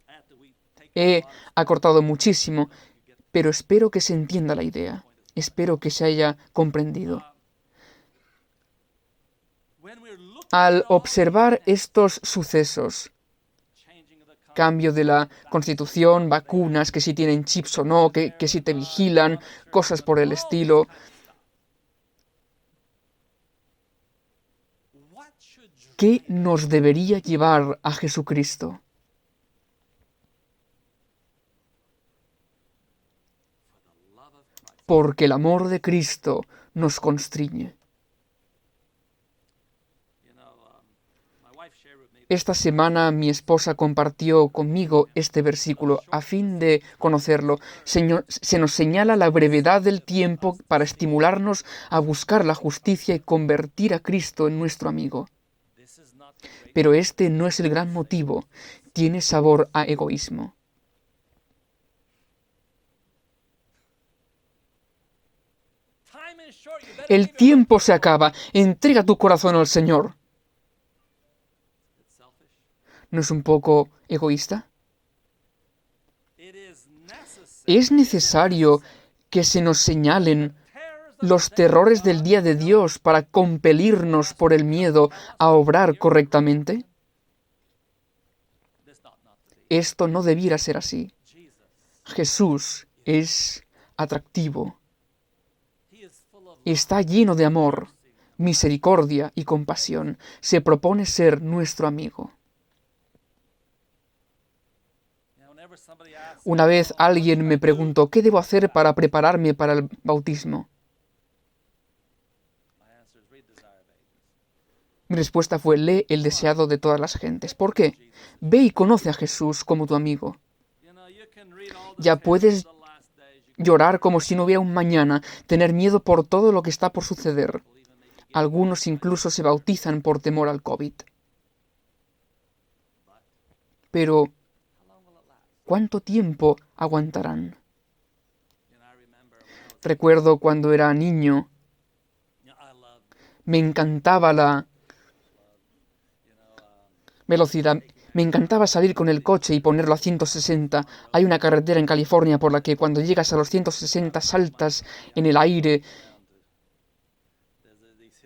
He acortado muchísimo, pero espero que se entienda la idea. Espero que se haya comprendido. Al observar estos sucesos, cambio de la Constitución, vacunas, que si tienen chips o no, que si te vigilan, cosas por el estilo, ¿qué nos debería llevar a Jesucristo? Porque el amor de Cristo nos constriñe. Esta semana mi esposa compartió conmigo este versículo a fin de conocerlo. Se nos señala la brevedad del tiempo para estimularnos a buscar la justicia y convertir a Cristo en nuestro amigo. Pero este no es el gran motivo. Tiene sabor a egoísmo. El tiempo se acaba. Entrega tu corazón al Señor. ¿No es un poco egoísta? Es necesario que se nos señalen los terrores del día de Dios para compelirnos por el miedo a obrar correctamente. Esto no debiera ser así. Jesús es atractivo. Está lleno de amor, misericordia y compasión. Se propone ser nuestro amigo. Una vez alguien me preguntó, ¿qué debo hacer para prepararme para el bautismo? Mi respuesta fue, lee El deseado de todas las gentes. ¿Por qué? Ve y conoce a Jesús como tu amigo. Ya puedes llorar como si no hubiera un mañana, tener miedo por todo lo que está por suceder. Algunos incluso se bautizan por temor al COVID. Pero, ¿cuánto tiempo aguantarán? Recuerdo cuando era niño, me encantaba la velocidad. Me encantaba salir con el coche y ponerlo a 160. Hay una carretera en California por la que cuando llegas a los 160 saltas en el aire.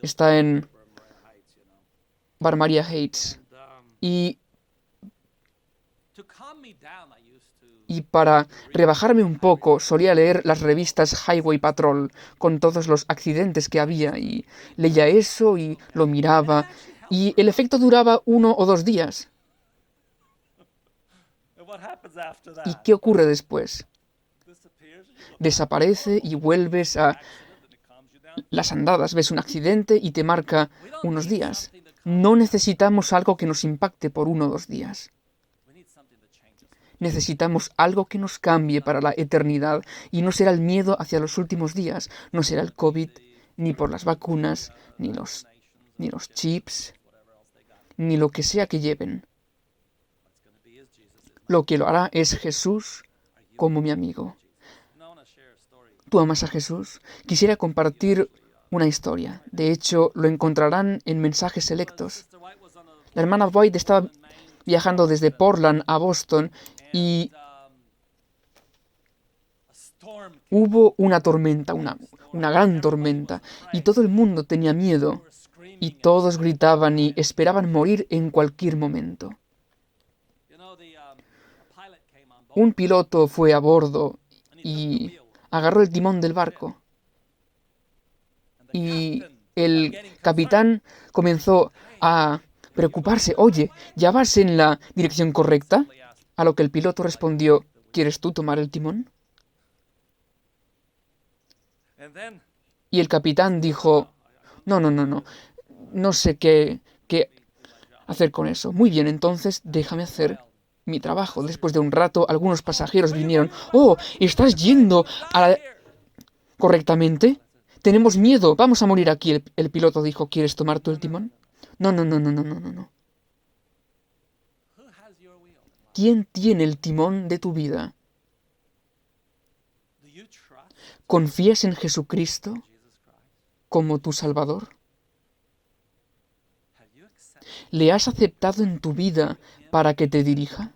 Está en Bar Maria Heights. Y para rebajarme un poco, solía leer las revistas Highway Patrol con todos los accidentes que había. Y leía eso y lo miraba. Y el efecto duraba 1 o 2 días. ¿Y qué ocurre después? Desaparece y vuelves a las andadas. Ves un accidente y te marca unos días. No necesitamos algo que nos impacte por 1 o 2 días. Necesitamos algo que nos cambie para la eternidad. Y no será el miedo hacia los últimos días. No será el COVID, ni por las vacunas, ni los chips, ni lo que sea que lleven. Lo que lo hará es Jesús como mi amigo. ¿Tú amas a Jesús? Quisiera compartir una historia. De hecho, lo encontrarán en mensajes selectos. La hermana White estaba viajando desde Portland a Boston y hubo una tormenta, una gran tormenta, y todo el mundo tenía miedo, y todos gritaban y esperaban morir en cualquier momento. Un piloto fue a bordo y agarró el timón del barco. Y el capitán comenzó a preocuparse. Oye, ¿ya vas en la dirección correcta? A lo que el piloto respondió, ¿quieres tú tomar el timón? Y el capitán dijo, no sé qué hacer con eso. Muy bien, entonces déjame hacer mi trabajo. Después de un rato, algunos pasajeros vinieron. ¡Oh, estás yendo correctamente! Tenemos miedo, vamos a morir aquí. El piloto dijo, ¿quieres tomar tú el timón? No. ¿Quién tiene el timón de tu vida? ¿Confías en Jesucristo como tu Salvador? ¿Le has aceptado en tu vida para que te dirija?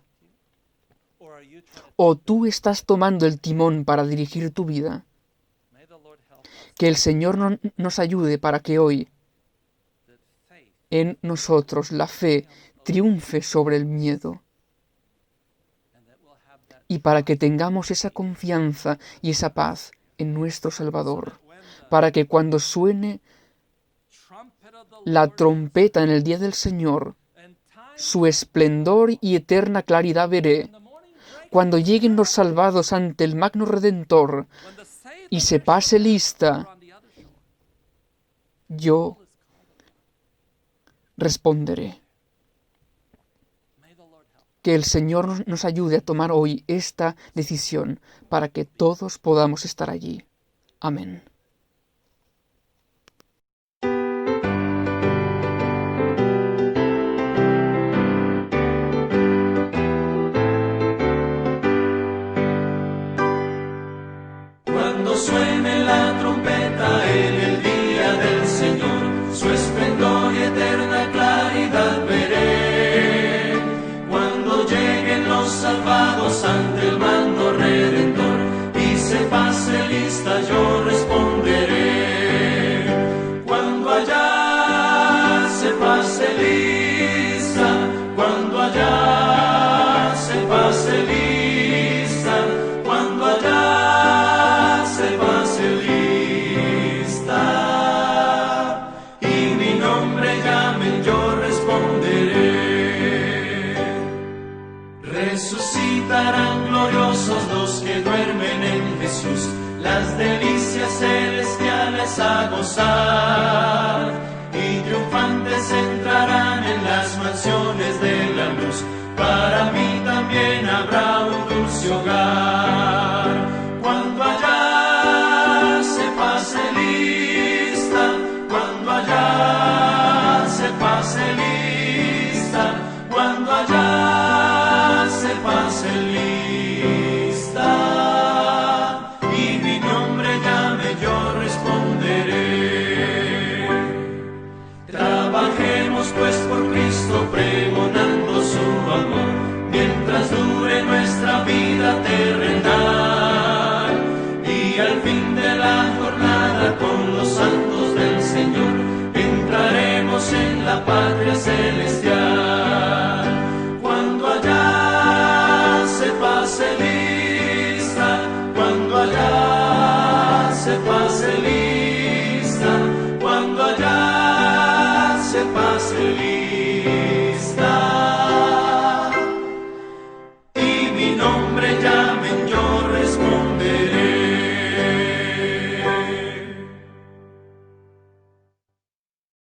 ¿O tú estás tomando el timón para dirigir tu vida? Que el Señor nos ayude para que hoy en nosotros la fe triunfe sobre el miedo y para que tengamos esa confianza y esa paz en nuestro Salvador, para que cuando suene la trompeta en el día del Señor, su esplendor y eterna claridad veré, cuando lleguen los salvados ante el magno Redentor y se pase lista, yo responderé. Que el Señor nos ayude a tomar hoy esta decisión para que todos podamos estar allí. Amén. Cuando suene la trompeta en el día nombre ya